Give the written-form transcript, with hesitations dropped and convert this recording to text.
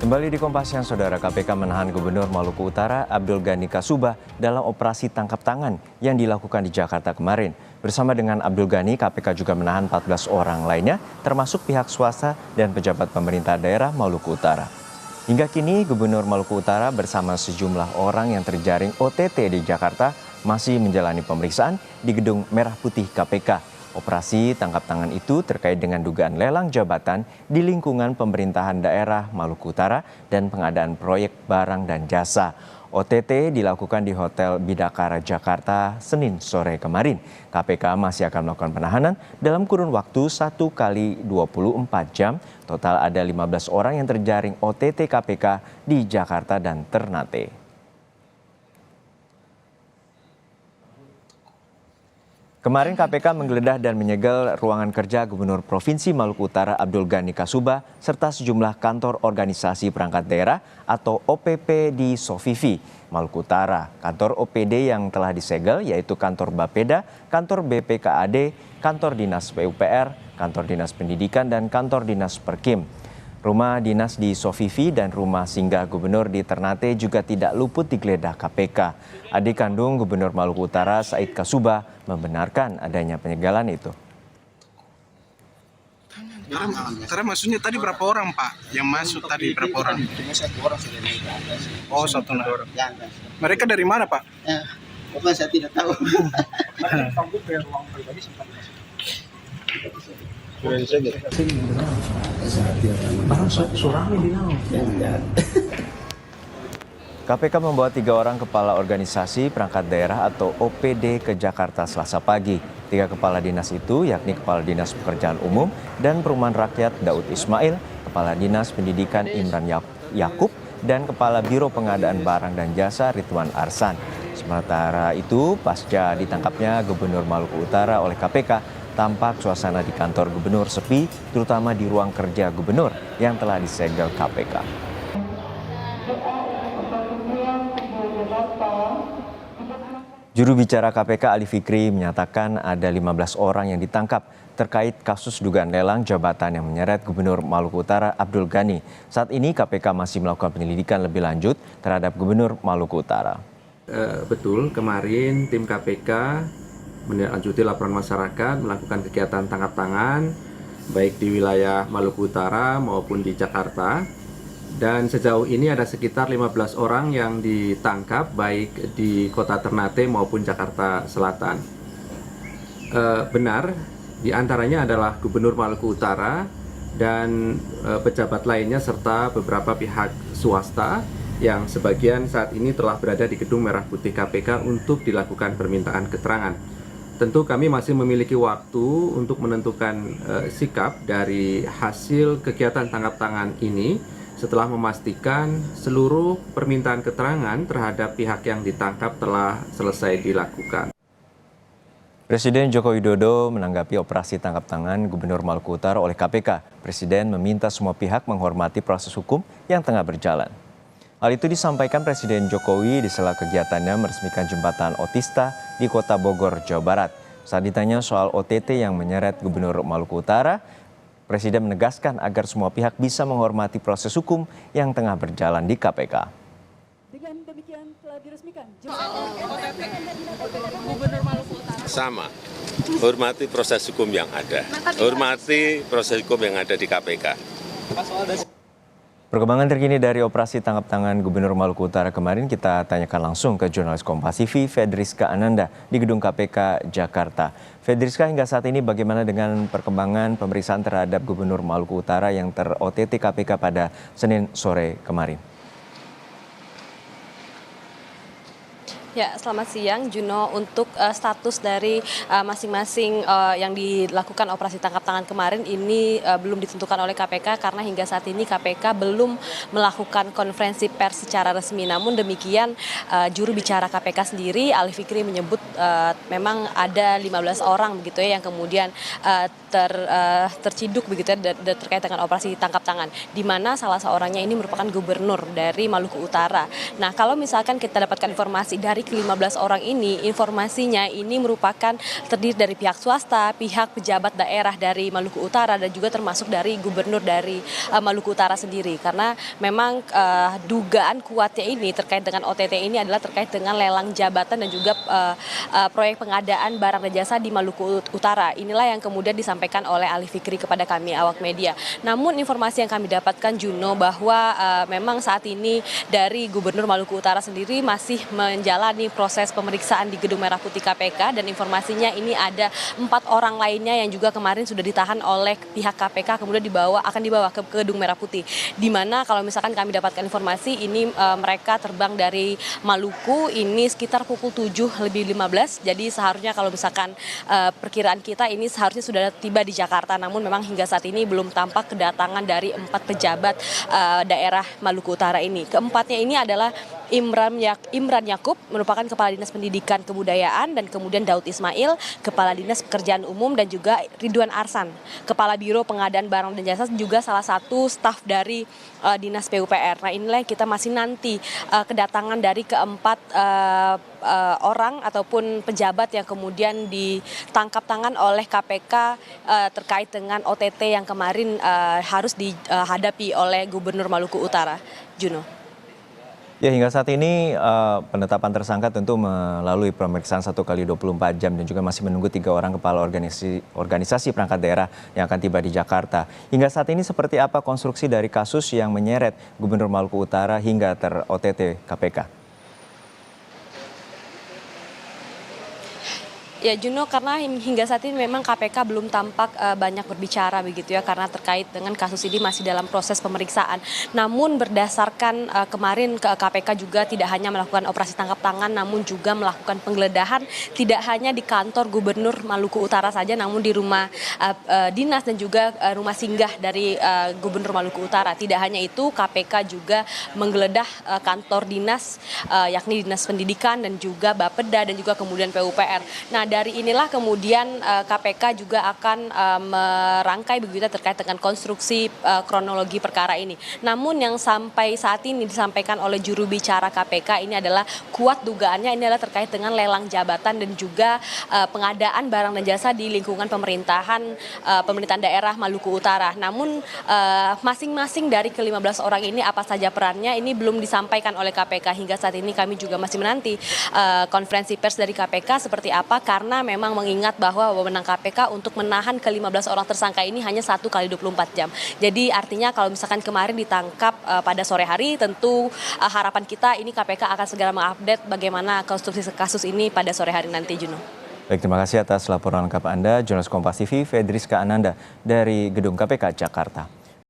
Kembali di Kompas Siang, Saudara. KPK menahan Gubernur Maluku Utara Abdul Ghani Kasubah dalam operasi tangkap tangan yang dilakukan di Jakarta kemarin. Bersama dengan Abdul Ghani, KPK juga menahan 14 orang lainnya, termasuk pihak swasta dan pejabat pemerintah daerah Maluku Utara. Hingga kini, Gubernur Maluku Utara bersama sejumlah orang yang terjaring OTT di Jakarta masih menjalani pemeriksaan di Gedung Merah Putih KPK. Operasi tangkap tangan itu terkait dengan dugaan lelang jabatan di lingkungan pemerintahan daerah Maluku Utara dan pengadaan proyek barang dan jasa. OTT dilakukan di Hotel Bidakara Jakarta Senin sore kemarin. KPK masih akan melakukan penahanan dalam kurun waktu 1 kali 24 jam. Total ada 15 orang yang terjaring OTT KPK di Jakarta dan Ternate. Kemarin KPK menggeledah dan menyegel ruangan kerja Gubernur Provinsi Maluku Utara Abdul Ghani Kasubah serta sejumlah kantor organisasi perangkat daerah atau OPP di Sofifi, Maluku Utara. Kantor OPD yang telah disegel yaitu kantor Bapeda, kantor BPKAD, kantor Dinas PUPR, kantor Dinas Pendidikan, dan kantor Dinas Perkim. Rumah dinas di Sofifi dan rumah singgah gubernur di Ternate juga tidak luput digeledah KPK. Adik kandung Gubernur Maluku Utara Said Kasubah membenarkan adanya penyegalan itu. Karena maksudnya tadi berapa orang Pak yang masuk tadi berapa orang? Cuma 1 orang sudah naik ke atas. Oh, 1 orang. Ya, Mereka dari mana Pak? ya, pokoknya saya tidak tahu. KPK membawa 3 orang kepala organisasi perangkat daerah atau OPD ke Jakarta Selasa pagi. 3 kepala dinas itu yakni Kepala Dinas Pekerjaan Umum dan Perumahan Rakyat Daud Ismail, Kepala Dinas Pendidikan Imran Yakub, dan Kepala Biro Pengadaan Barang dan Jasa Ridwan Arsan. Sementara itu, pasca ditangkapnya Gubernur Maluku Utara oleh KPK, tampak suasana di kantor gubernur sepi, terutama di ruang kerja gubernur yang telah disegel KPK. Juru bicara KPK Ali Fikri menyatakan ada 15 orang yang ditangkap terkait kasus dugaan lelang jabatan yang menyeret Gubernur Maluku Utara Abdul Ghani. Saat ini KPK masih melakukan penyelidikan lebih lanjut terhadap Gubernur Maluku Utara. Betul, kemarin tim KPK menindaklanjuti laporan masyarakat, melakukan kegiatan tangkap tangan baik di wilayah Maluku Utara maupun di Jakarta. Dan sejauh ini ada sekitar 15 orang yang ditangkap baik di Kota Ternate maupun Jakarta Selatan. Benar, di antaranya adalah Gubernur Maluku Utara dan pejabat lainnya serta beberapa pihak swasta yang sebagian saat ini telah berada di Gedung Merah Putih KPK untuk dilakukan permintaan keterangan. Tentu kami masih memiliki waktu untuk menentukan sikap dari hasil kegiatan tangkap tangan ini setelah memastikan seluruh permintaan keterangan terhadap pihak yang ditangkap telah selesai dilakukan. Presiden Joko Widodo menanggapi operasi tangkap tangan Gubernur Maluku Utara oleh KPK. Presiden meminta semua pihak menghormati proses hukum yang tengah berjalan. Hal itu disampaikan Presiden Jokowi di sela kegiatannya meresmikan jembatan Otista di Kota Bogor, Jawa Barat. Saat ditanya soal OTT yang menyeret Gubernur Maluku Utara, Presiden menegaskan agar semua pihak bisa menghormati proses hukum yang tengah berjalan di KPK. Dengan demikian telah diresmikan sama, hormati proses hukum yang ada, hormati proses hukum yang ada di KPK. Perkembangan terkini dari operasi tangkap tangan Gubernur Maluku Utara kemarin kita tanyakan langsung ke jurnalis Kompas TV Fedriska Ananda di Gedung KPK Jakarta. Fedriska, hingga saat ini bagaimana dengan perkembangan pemeriksaan terhadap Gubernur Maluku Utara yang ter-OTT KPK pada Senin sore kemarin? Ya, selamat siang Juno. Untuk status dari masing-masing yang dilakukan operasi tangkap tangan kemarin ini belum ditentukan oleh KPK karena hingga saat ini KPK belum melakukan konferensi pers secara resmi. Namun demikian juru bicara KPK sendiri Ali Fikri menyebut memang ada 15 orang begitu ya yang kemudian terciduk begitu ya terkait dengan operasi tangkap tangan, di mana salah seorangnya ini merupakan gubernur dari Maluku Utara. Nah, kalau misalkan kita dapatkan informasi dari dari ke-15 orang ini informasinya ini merupakan terdiri dari pihak swasta, pihak pejabat daerah dari Maluku Utara dan juga termasuk dari gubernur dari Maluku Utara sendiri. Karena memang dugaan kuatnya ini terkait dengan OTT ini adalah terkait dengan lelang jabatan dan juga proyek pengadaan barang dan jasa di Maluku Utara. Inilah yang kemudian disampaikan oleh Ali Fikri kepada kami awak media. Namun informasi yang kami dapatkan Juno bahwa memang saat ini dari Gubernur Maluku Utara sendiri masih menjalani proses pemeriksaan di Gedung Merah Putih KPK dan informasinya ini ada 4 orang lainnya yang juga kemarin sudah ditahan oleh pihak KPK kemudian akan dibawa ke Gedung Merah Putih. Di mana kalau misalkan kami dapatkan informasi ini mereka terbang dari Maluku ini sekitar pukul 7:15. Jadi seharusnya kalau misalkan perkiraan kita ini seharusnya sudah tiba di Jakarta, namun memang hingga saat ini belum tampak kedatangan dari 4 pejabat daerah Maluku Utara ini. Keempatnya ini adalah Imran Yakub merupakan Kepala Dinas Pendidikan Kebudayaan dan kemudian Daud Ismail, Kepala Dinas Pekerjaan Umum dan juga Ridwan Arsan, Kepala Biro Pengadaan Barang dan Jasa juga salah satu staf dari Dinas PUPR. Nah inilah yang kita masih nanti kedatangan dari keempat orang ataupun pejabat yang kemudian ditangkap tangan oleh KPK terkait dengan OTT yang kemarin harus dihadapi oleh Gubernur Maluku Utara. Juno. Ya, hingga saat ini penetapan tersangka tentu melalui pemeriksaan 1 kali 24 jam dan juga masih menunggu 3 orang kepala organisasi perangkat daerah yang akan tiba di Jakarta. Hingga saat ini seperti apa konstruksi dari kasus yang menyeret Gubernur Maluku Utara hingga ter-OTT KPK? Ya Juno, karena hingga saat ini memang KPK belum tampak banyak berbicara begitu ya, karena terkait dengan kasus ini masih dalam proses pemeriksaan. Namun berdasarkan kemarin KPK juga tidak hanya melakukan operasi tangkap tangan, namun juga melakukan penggeledahan tidak hanya di kantor Gubernur Maluku Utara saja, namun di rumah dinas dan juga rumah singgah dari Gubernur Maluku Utara. Tidak hanya itu, KPK juga menggeledah kantor dinas yakni Dinas Pendidikan dan juga Bapeda dan juga kemudian PUPR. Nah dari inilah kemudian KPK juga akan merangkai begitu terkait dengan konstruksi kronologi perkara ini. Namun yang sampai saat ini disampaikan oleh juru bicara KPK ini adalah kuat dugaannya ini adalah terkait dengan lelang jabatan dan juga pengadaan barang dan jasa di lingkungan pemerintahan daerah Maluku Utara. Namun masing-masing dari ke-15 orang ini apa saja perannya ini belum disampaikan oleh KPK. Hingga saat ini kami juga masih menanti konferensi pers dari KPK seperti apa, karena memang mengingat bahwa wewenang KPK untuk menahan ke-15 orang tersangka ini hanya 1 kali 24 jam. Jadi artinya kalau misalkan kemarin ditangkap pada sore hari, tentu harapan kita ini KPK akan segera mengupdate bagaimana konstruksi kasus ini pada sore hari nanti, Juno. Baik, terima kasih atas laporan lengkap Anda, jurnalis Kompas TV, Fedriska Ananda dari Gedung KPK Jakarta.